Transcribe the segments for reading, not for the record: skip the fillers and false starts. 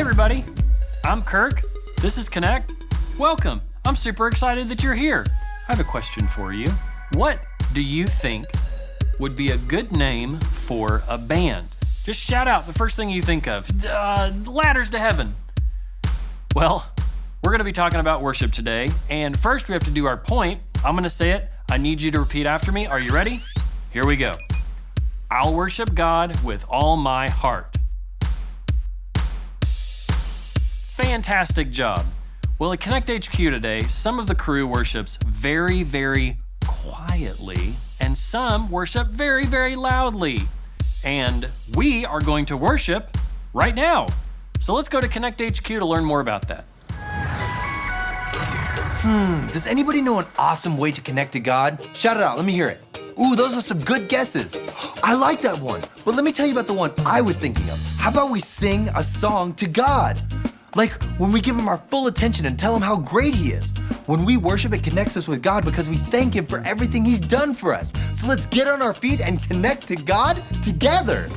everybody, I'm Kirk. This is Connect. Welcome. I'm super excited that you're here. I have a question for you. What do you think would be a good name for a band? Just shout out the first thing you think of. Ladders to Heaven. Well, we're going to be talking about worship today, and first we have to do our point. I'm going to say it. I need you to repeat after me. Are you ready? Here we go. I'll worship God with all my heart. Fantastic job. Well, at Connect HQ today, some of the crew worships very, very quietly, and some worship very, very loudly. And we are going to worship right now. So let's go to Connect HQ to learn more about that. Does anybody know an awesome way to connect to God? Shout it out, let me hear it. Ooh, those are some good guesses. I like that one, but let me tell you about the one I was thinking of. How about we sing a song to God? Like when we give him our full attention and tell him how great he is. When we worship, it connects us with God because we thank him for everything he's done for us. So let's get on our feet and connect to God together.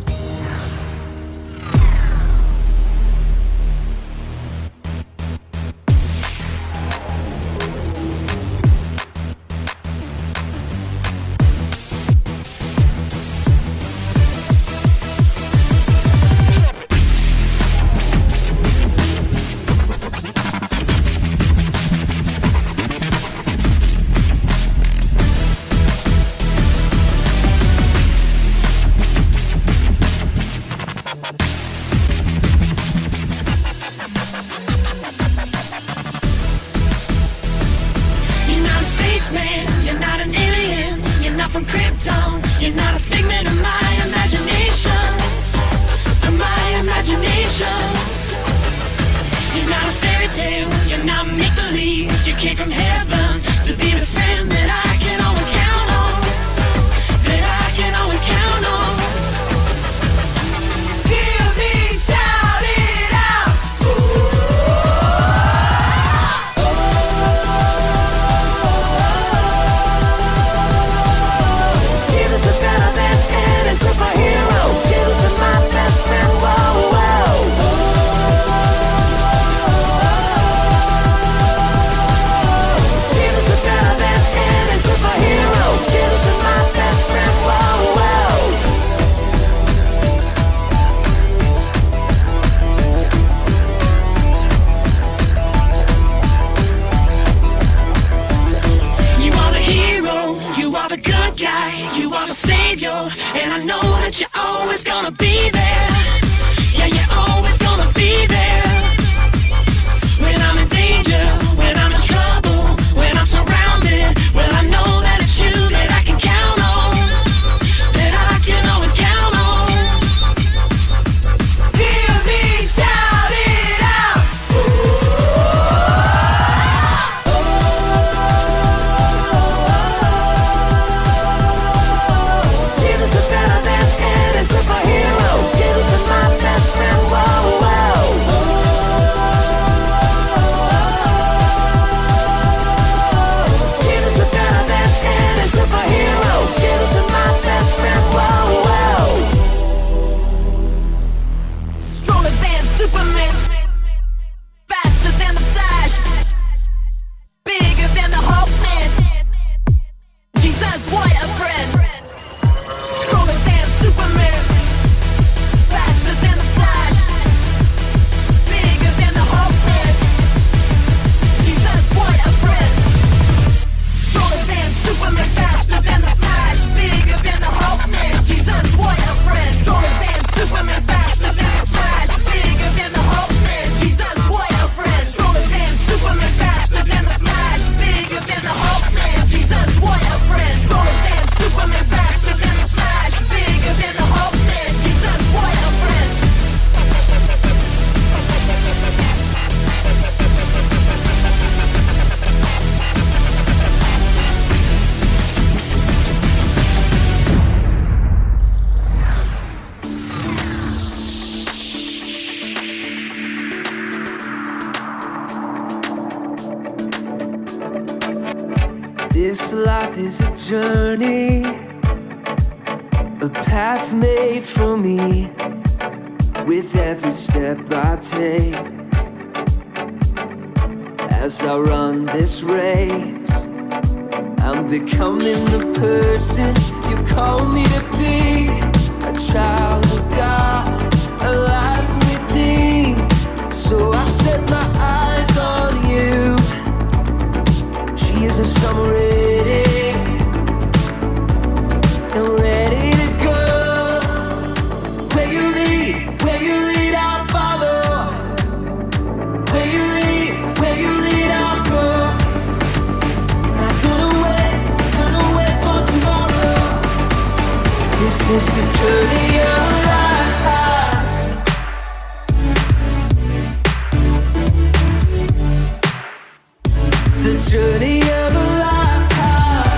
This life is a journey, a path made for me. with every step I take. As I run this race, I'm becoming the person you call me to be. A child of God, a life redeemed. So I set my eyes on you. Jesus, I'm ready. I'm ready to go. Where you lead, I'll follow. Where you lead, I'll go. Not gonna wait for tomorrow. This is the journey of a lifetime. The journey of a lifetime.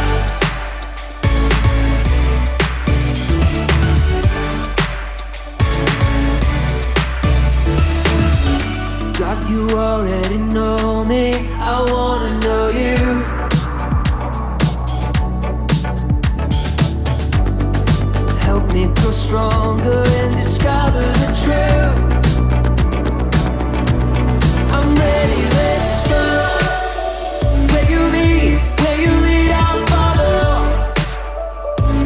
God, you already know me. I wanna know you. Help me grow stronger and discover the truth. I'm ready, let's go. Where you lead, I'll follow.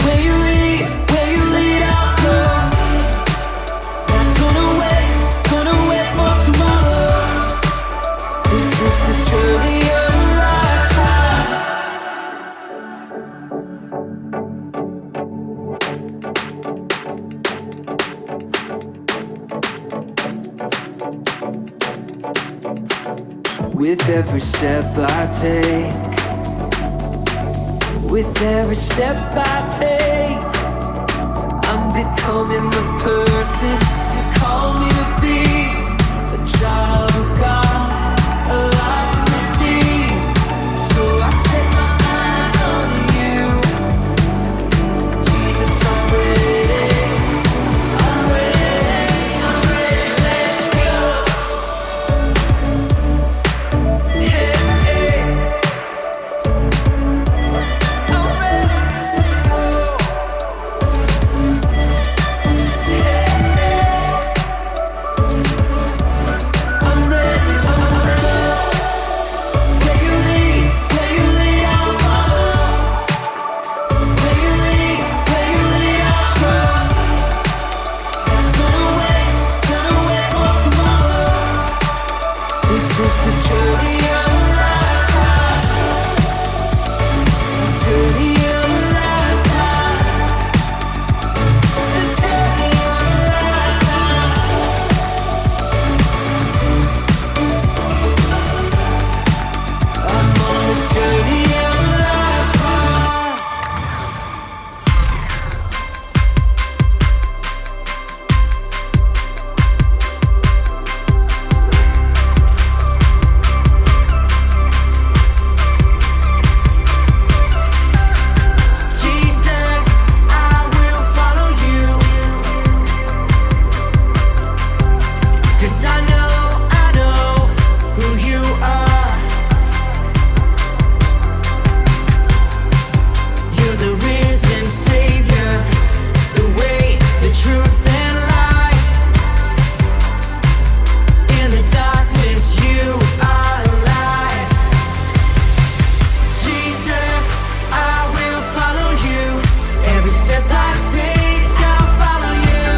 Where you lead, I'll go. Not gonna wait for tomorrow. This is the journey of a lifetime. With every step I take, with every step I take, I'm becoming the person you call me to be. A child of God, a life redeemed. So I set my eyes on you. Jesus, I'm ready. I'm ready, let's go. Yeah, yeah. I'm ready to go. Yeah, yeah. I'm ready. Where you lead, I'll follow. Where you lead, I'll go. Not gonna wait for tomorrow. This is the journey of a lifetime. The journey of a lifetime. The journey of a lifetime. I'm on the journey of a lifetime. Jesus, I will follow you. 'Cause I know who you are. You're the risen Savior, the way, the truth, and light. In the darkness, you are light. Jesus, I will follow you. Every step I take, I'll follow you.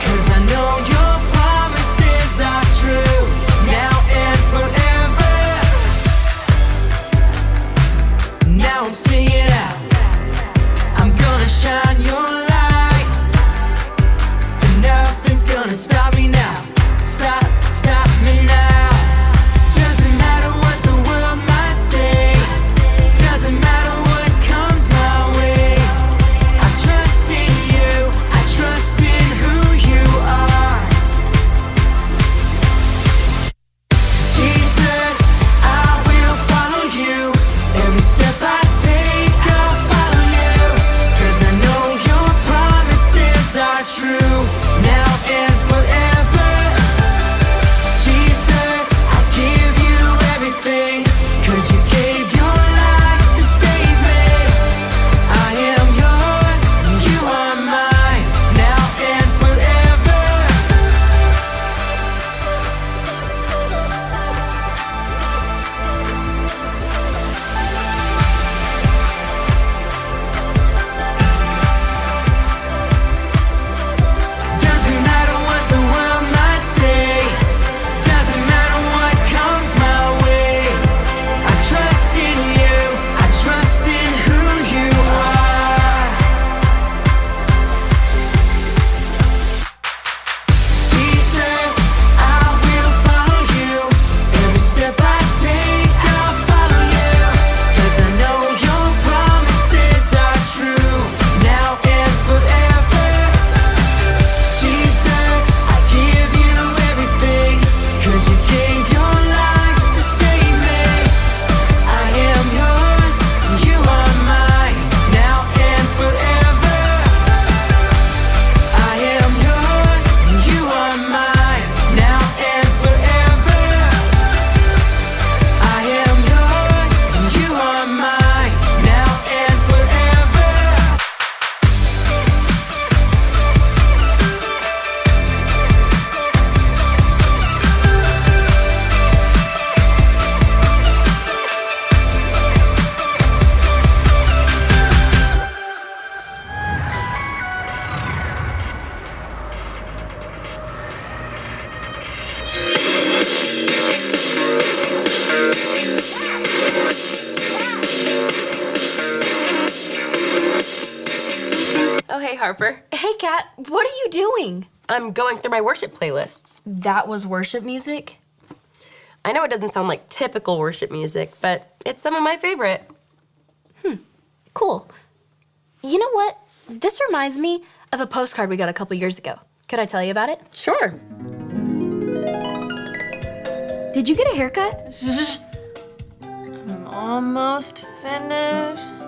'Cause I know your promises are true, now and forever. Now I'm singing out. I'm gonna shine your light. And nothing's gonna stop me now. Stop me now. Doesn't matter what the world might say. Doesn't matter what comes my way. I trust in you. I trust in who you are. Jesus, I will follow you. Every step I take, I'll follow you. 'Cause I know your promises are true, now and forever. Jesus, I give you everything. 'Cause you gave your life to save me. I am yours, you are mine, now and forever. Harper. Hey, Kat, what are you doing? I'm going through my worship playlists. That was worship music? I know it doesn't sound like typical worship music, but it's some of my favorite. Cool. You know what? This reminds me of a postcard we got a couple years ago. Could I tell you about it? Sure. Did you get a haircut? I'm almost finished.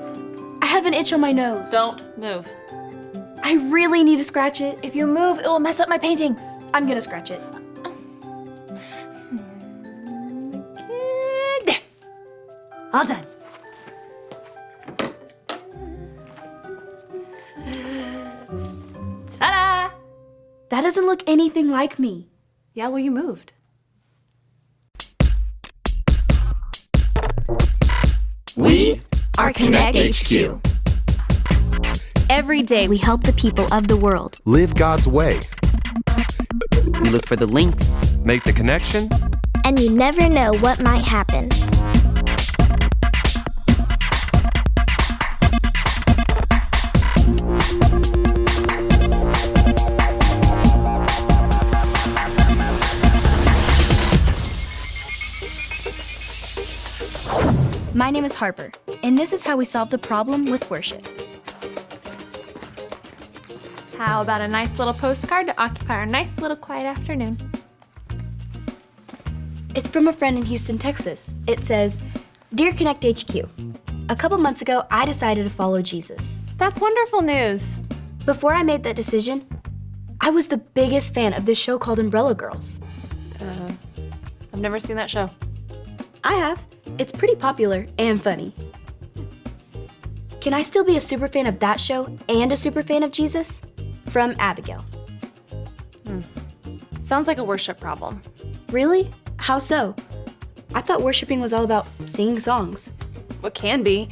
I have an itch on my nose. Don't move. I really need to scratch it. If you move, it will mess up my painting. I'm gonna scratch it. There. All done. Ta-da! That doesn't look anything like me. Yeah, well, you moved. We are Connect HQ. Every day we help the people of the world. Live God's way. We look for the links. Make the connection. And you never know what might happen. My name is Harper, and this is how we solved a problem with worship. How about a nice little postcard to occupy our nice little quiet afternoon? It's from a friend in Houston, Texas. It says, Dear Connect HQ, a couple months ago, I decided to follow Jesus. That's wonderful news. Before I made that decision, I was the biggest fan of this show called Umbrella Girls. I've never seen that show. I have. It's pretty popular and funny. Can I still be a super fan of that show and a super fan of Jesus? From Abigail. Sounds like a worship problem. Really? How so? I thought worshiping was all about singing songs. It can be,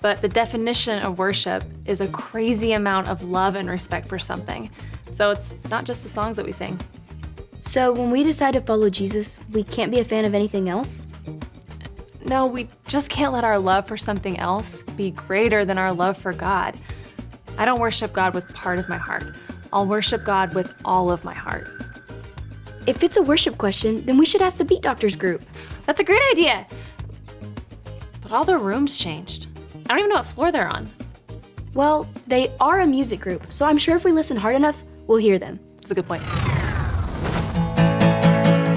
but the definition of worship is a crazy amount of love and respect for something. So it's not just the songs that we sing. So when we decide to follow Jesus, we can't be a fan of anything else? No, we just can't let our love for something else be greater than our love for God. I don't worship God with part of my heart. I'll worship God with all of my heart. If it's a worship question, then we should ask the Beat Doctors group. That's a great idea. But all the rooms changed. I don't even know what floor they're on. Well, they are a music group, so I'm sure if we listen hard enough, we'll hear them. That's a good point.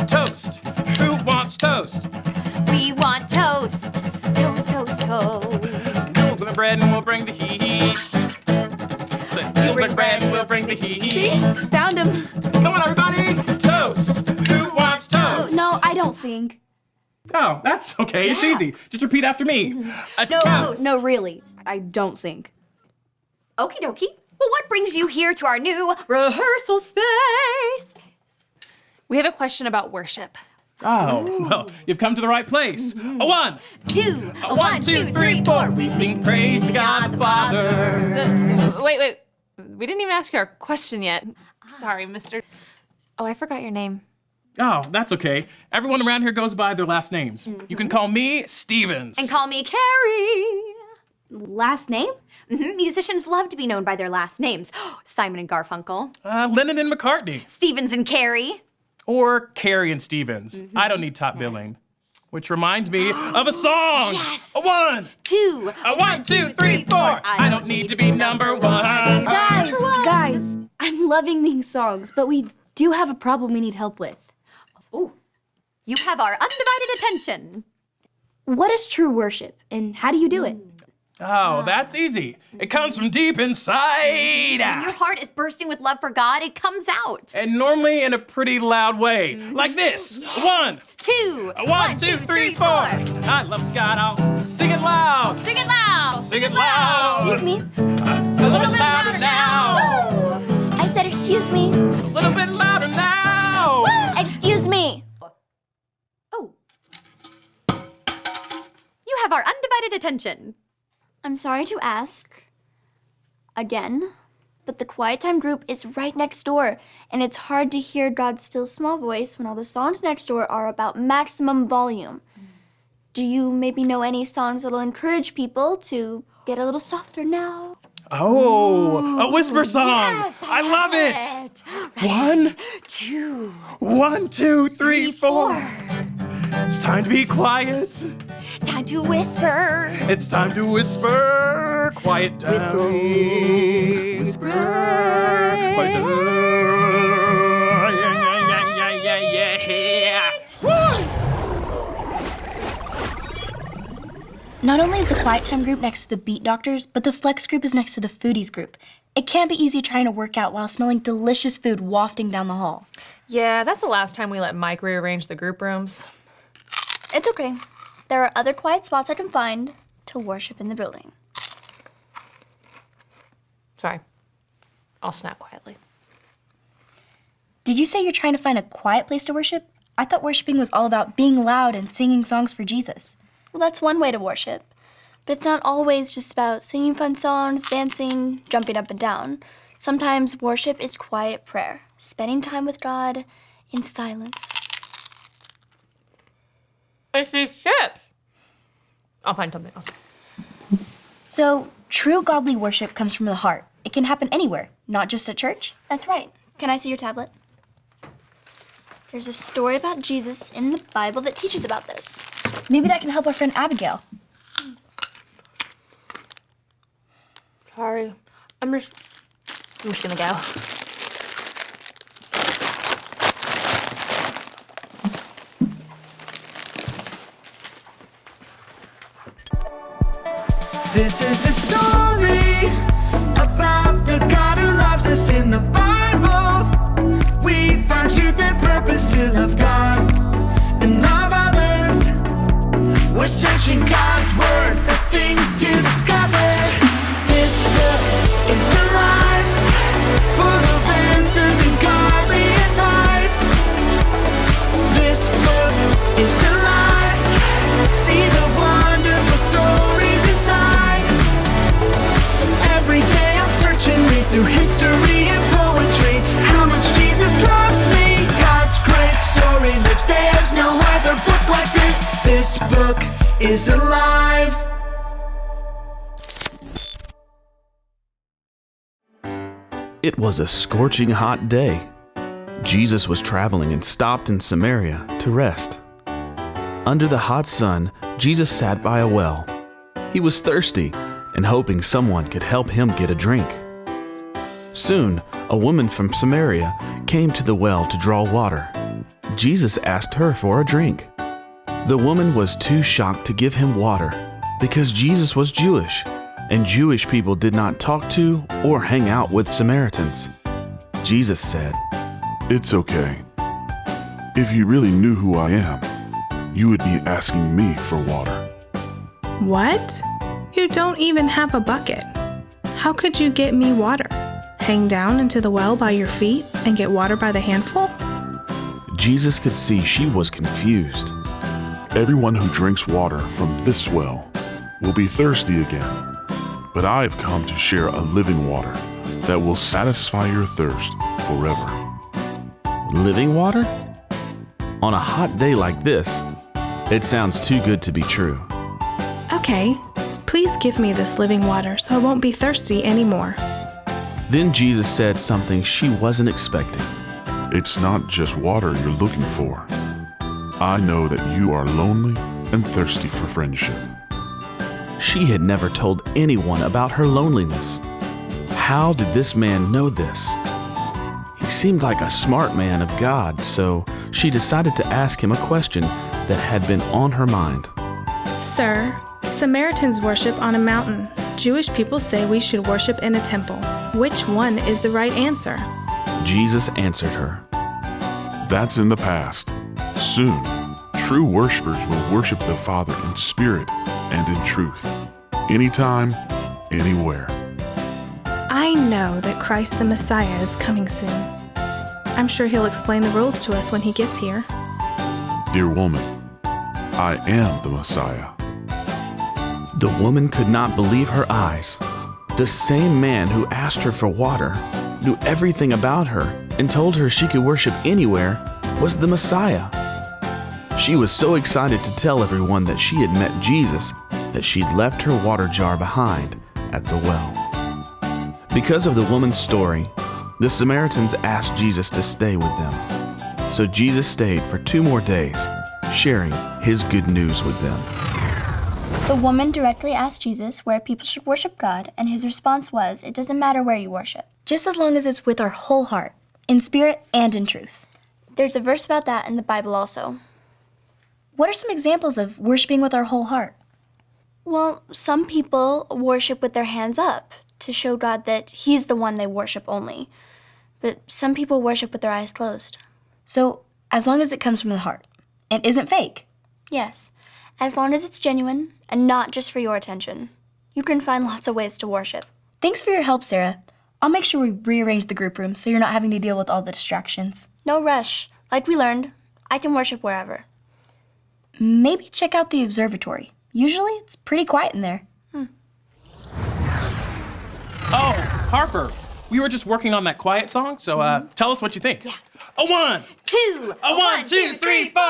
Toast. Who wants toast? We want toast. Toast, toast, toast. You'll bring the bread and we'll bring the heat. So you'll bring bread and we'll bring the heat. See? Found him. Come on, everybody. Toast. Who wants toast? No, I don't sing. Oh, that's okay. It's easy. Just repeat after me. No, really. I don't sing. Okie dokie. Well, what brings you here to our new rehearsal space? We have a question about worship. Oh, well, you've come to the right place. A one. Two. A one, two, three, four. We sing praise to God the Father. Wait. We didn't even ask you our question yet. Sorry, mister. Oh, I forgot your name. Oh, that's okay. Everyone around here goes by their last names. You can call me Stevens. And call me Carrie. Last name? Musicians love to be known by their last names. Simon and Garfunkel. Lennon and McCartney. Stevens and Carrie. Or Carrie and Stevens. I don't need top billing. Which reminds me of a song. Yes. A one. Two. A one, two, three, four. I don't need to be number one. Guys, I'm loving these songs, but we do have a problem we need help with. Oh, you have our undivided attention. What is true worship, and how do you do it? Oh, that's easy. It comes from deep inside. When your heart is bursting with love for God, it comes out. And normally in a pretty loud way. Like this. One. Two. A one, two, three, four. I love God. I'll sing it loud. Sing it loud. Sing it loud. Excuse me? A little bit louder now. I said, excuse me. A little bit louder now. Excuse me. Oh. You have our undivided attention. I'm sorry to ask again, but the Quiet Time group is right next door, and it's hard to hear God's still small voice when all the songs next door are about maximum volume. Do you maybe know any songs that'll encourage people to get a little softer now? Oh, a whisper song. Yes, I love it. 1, 2, 1, 2, 3, 4. It's time to be quiet. Time to whisper. It's time to whisper. Quiet down. Whisper. Quiet down. Yeah. Not only is the Quiet Time group next to the Beat Doctors, but the Flex group is next to the Foodies group. It can't be easy trying to work out while smelling delicious food wafting down the hall. Yeah, that's the last time we let Mike rearrange the group rooms. It's okay. There are other quiet spots I can find to worship in the building. Sorry. I'll snap quietly. Did you say you're trying to find a quiet place to worship? I thought worshiping was all about being loud and singing songs for Jesus. Well, that's one way to worship. But it's not always just about singing fun songs, dancing, jumping up and down. Sometimes worship is quiet prayer, spending time with God in silence. It's these chips. I'll find something else. So, true godly worship comes from the heart. It can happen anywhere, not just at church. That's right. Can I see your tablet? There's a story about Jesus in the Bible that teaches about this. Maybe that can help our friend Abigail. Sorry. I'm just gonna go. This is the story about the God who loves us in the Bible. We found truth and purpose to love God and love others. We're searching God's word for things to discover. This book is alive, full of answers and godly advice. This book is alive. See the wonderful stories inside. Every day I'm searching, read through history and poetry. How much Jesus loves me. God's great story lives. There's no other book like this. This book is alive. It was a scorching hot day. Jesus was traveling and stopped in Samaria to rest. Under the hot sun, Jesus sat by a well. He was thirsty and hoping someone could help him get a drink. Soon, a woman from Samaria came to the well to draw water. Jesus asked her for a drink. The woman was too shocked to give him water because Jesus was Jewish, and Jewish people did not talk to or hang out with Samaritans. Jesus said, "It's okay. If you really knew who I am, you would be asking me for water." What? You don't even have a bucket. How could you get me water? Hang down into the well by your feet and get water by the handful? Jesus could see she was confused. Everyone who drinks water from this well will be thirsty again. But I have come to share a living water that will satisfy your thirst forever. Living water? On a hot day like this, it sounds too good to be true. Okay, please give me this living water so I won't be thirsty anymore. Then Jesus said something she wasn't expecting. It's not just water you're looking for. I know that you are lonely and thirsty for friendship. She had never told anyone about her loneliness. How did this man know this? He seemed like a smart man of God, so she decided to ask him a question that had been on her mind. Sir, Samaritans worship on a mountain. Jewish people say we should worship in a temple. Which one is the right answer? Jesus answered her, That's in the past. Soon, true worshipers will worship the Father in spirit and in truth. Anytime, anywhere. I know that Christ the Messiah is coming soon. I'm sure he'll explain the rules to us when he gets here. Dear woman, I am the Messiah. The woman could not believe her eyes. The same man who asked her for water, knew everything about her, and told her she could worship anywhere, was the Messiah. She was so excited to tell everyone that she had met Jesus that she'd left her water jar behind at the well. Because of the woman's story, the Samaritans asked Jesus to stay with them. So Jesus stayed for 2 more days, sharing his good news with them. The woman directly asked Jesus where people should worship God, and his response was, it doesn't matter where you worship. Just as long as it's with our whole heart, in spirit and in truth. There's a verse about that in the Bible also. What are some examples of worshiping with our whole heart? Well, some people worship with their hands up to show God that he's the one they worship only. But some people worship with their eyes closed. So, as long as it comes from the heart and isn't fake. Yes, as long as it's genuine and not just for your attention. You can find lots of ways to worship. Thanks for your help, Sarah. I'll make sure we rearrange the group room so you're not having to deal with all the distractions. No rush. Like we learned, I can worship wherever. Maybe check out the observatory. Usually it's pretty quiet in there. Oh, Harper, we were just working on that quiet song, so tell us what you think. Yeah. A 1, 2, a 1, 2, 3, 4.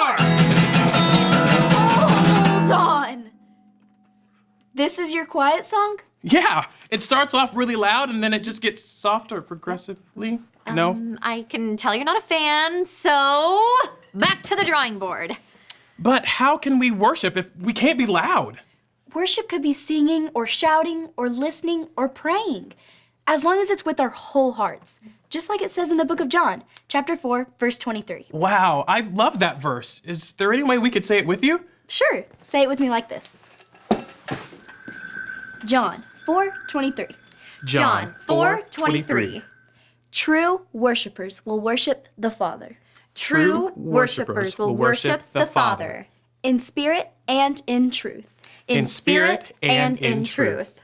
Hold on. This is your quiet song? Yeah, it starts off really loud and then it just gets softer progressively. No? I can tell you're not a fan, so back to the drawing board. But how can we worship if we can't be loud? Worship could be singing or shouting or listening or praying, as long as it's with our whole hearts, just like it says in the book of John, chapter 4, verse 23. Wow, I love that verse. Is there any way we could say it with you? Sure, say it with me like this. John 4:23. John 4:23. True worshipers will worship the Father. True worshipers will worship the Father. In spirit and in truth. In spirit and in truth.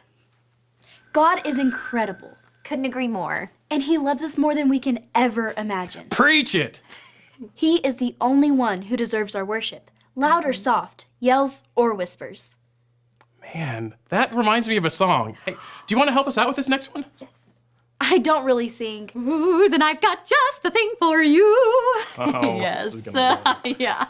God is incredible. Couldn't agree more. And he loves us more than we can ever imagine. Preach it! He is the only one who deserves our worship, loud or soft, yells or whispers. Man, that reminds me of a song. Hey, do you want to help us out with this next one? Yes. I don't really sing. Ooh, then I've got just the thing for you. Oh, yes. This is gonna be Yeah.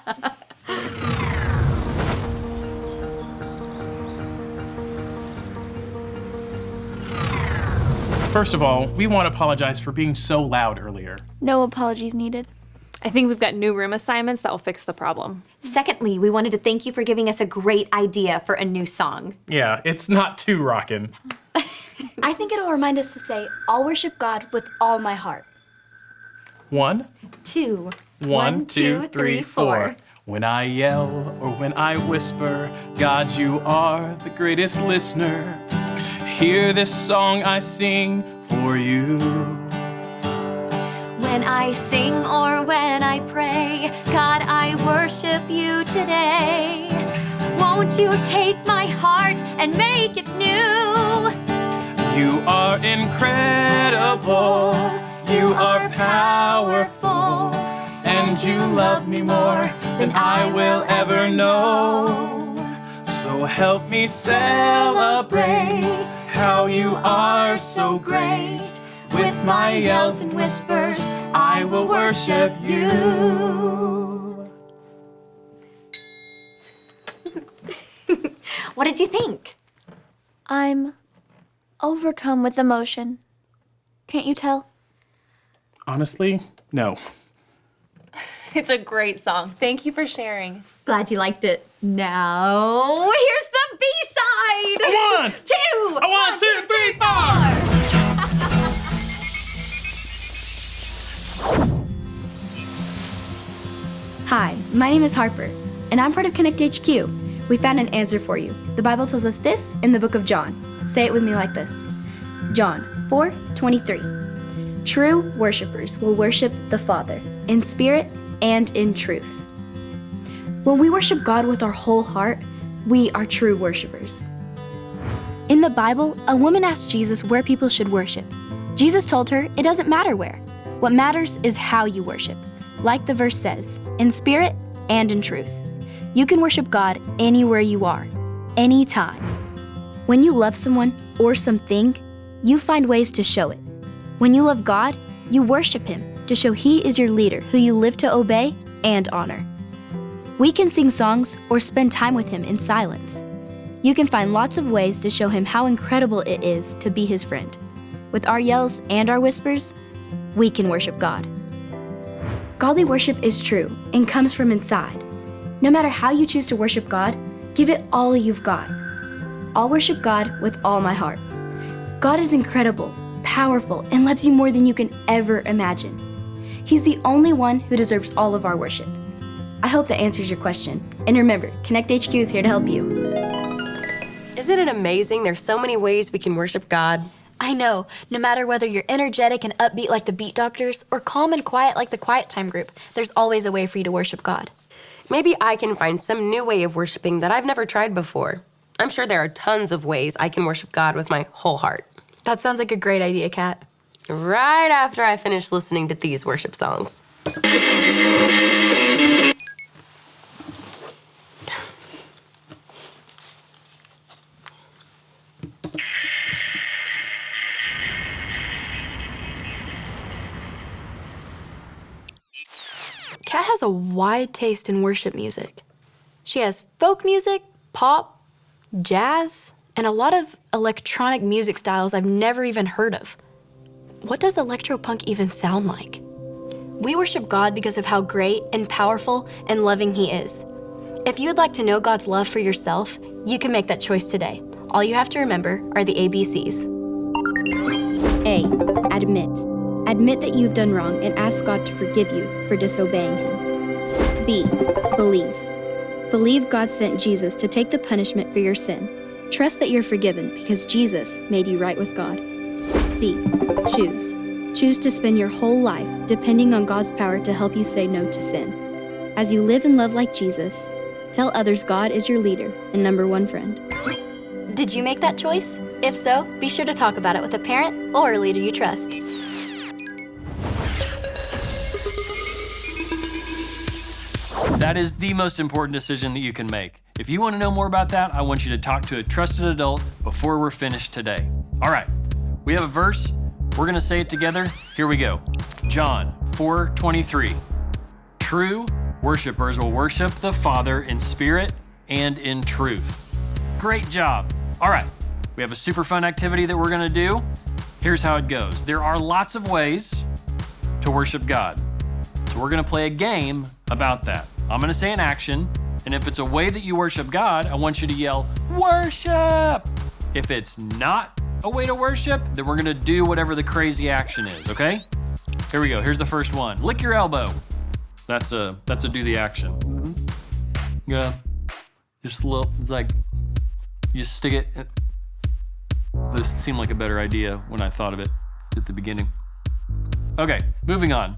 First of all, we want to apologize for being so loud earlier. No apologies needed. I think we've got new room assignments that will fix the problem. Secondly, we wanted to thank you for giving us a great idea for a new song. Yeah, it's not too rockin'. I think it'll remind us to say, I'll worship God with all my heart. 1, 2, 1, 2, 3, 4. When I yell or when I whisper, God, you are the greatest listener. Hear this song I sing for you. When I sing or when I pray, God, I worship you today. Won't you take my heart and make it new? You are incredible, you are powerful, and you love me more than I will ever know. So help me celebrate how you are so great. With my yells and whispers, I will worship you. What did you think? I'm overcome with emotion. Can't you tell? Honestly, no. It's a great song. Thank you for sharing. Glad you liked it. Now, here's the B-side! A 1, 2, a 1, 2, 3, 4! Hi, my name is Harper, and I'm part of Connect HQ. We found an answer for you. The Bible tells us this in the book of John. Say it with me like this. John 4:23. True worshipers will worship the Father in spirit and in truth. When we worship God with our whole heart, we are true worshipers. In the Bible, a woman asked Jesus where people should worship. Jesus told her it doesn't matter where. What matters is how you worship. Like the verse says, in spirit and in truth. You can worship God anywhere you are, anytime. When you love someone or something, you find ways to show it. When you love God, you worship Him to show He is your leader who you live to obey and honor. We can sing songs or spend time with Him in silence. You can find lots of ways to show Him how incredible it is to be His friend. with our yells and our whispers, we can worship God. Godly worship is true and comes from inside. No matter how you choose to worship God, give it all you've got. I'll worship God with all my heart. God is incredible, powerful, and loves you more than you can ever imagine. He's the only one who deserves all of our worship. I hope that answers your question. And remember, Connect HQ is here to help you. Isn't it amazing? There's so many ways we can worship God. I know, no matter whether you're energetic and upbeat like the Beat Doctors or calm and quiet like the Quiet Time Group, there's always a way for you to worship God. Maybe I can find some new way of worshiping that I've never tried before. I'm sure there are tons of ways I can worship God with my whole heart. That sounds like a great idea, Kat. Right after I finish listening to these worship songs. Kat has a wide taste in worship music. She has folk music, pop, jazz, and a lot of electronic music styles I've never even heard of. What does electropunk even sound like? We worship God because of how great and powerful and loving He is. If you would like to know God's love for yourself, you can make that choice today. All you have to remember are the ABCs. A. Admit. Admit that you've done wrong and ask God to forgive you for disobeying Him. B. Believe. Believe God sent Jesus to take the punishment for your sin. Trust that you're forgiven because Jesus made you right with God. C. Choose. Choose to spend your whole life depending on God's power to help you say no to sin. As you live and love like Jesus, tell others God is your leader and number one friend. Did you make that choice? If so, be sure to talk about it with a parent or a leader you trust. That is the most important decision that you can make. If you want to know more about that, I want you to talk to a trusted adult before we're finished today. All right, we have a verse. We're going to say it together. Here we go. John 4:23. True worshipers will worship the Father in spirit and in truth. Great job. All right, we have a super fun activity that we're going to do. Here's how it goes. There are lots of ways to worship God. So we're going to play a game about that. I'm going to say an action, and if it's a way that you worship God, I want you to yell, worship! If it's not a way to worship, then we're going to do whatever the crazy action is, okay? Here we go. Here's the first one. Lick your elbow. That's a do the action. Yeah. Just a little, like, you stick it. This seemed like a better idea when I thought of it at the beginning. Okay, moving on.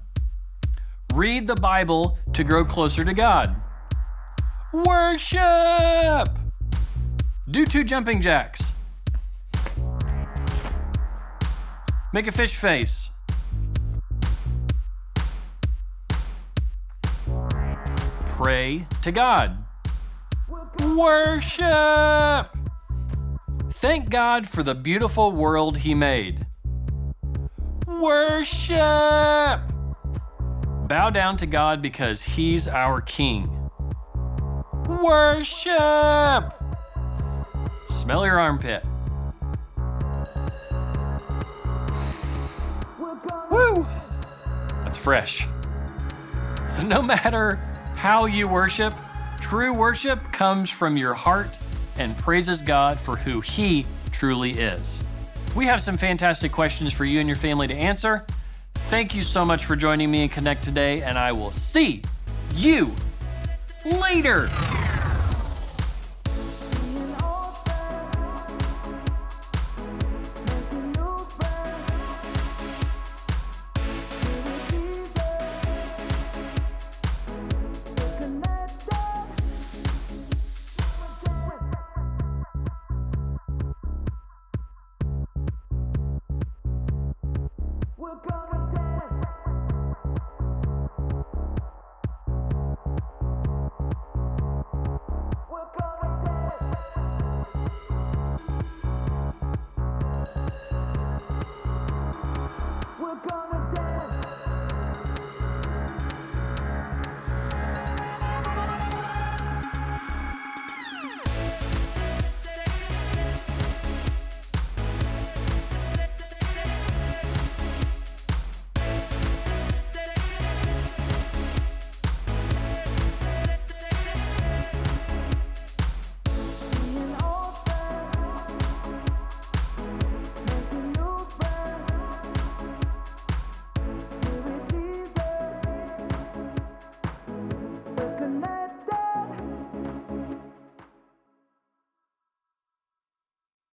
Read the Bible to grow closer to God. Worship! Do 2 jumping jacks. Make a fish face. Pray to God. Worship! Thank God for the beautiful world He made. Worship! Bow down to God because He's our King. Worship! Smell your armpit. Woo! That's fresh. So no matter how you worship, true worship comes from your heart and praises God for who He truly is. We have some fantastic questions for you and your family to answer. Thank you so much for joining me in Connect today, and I will see you later.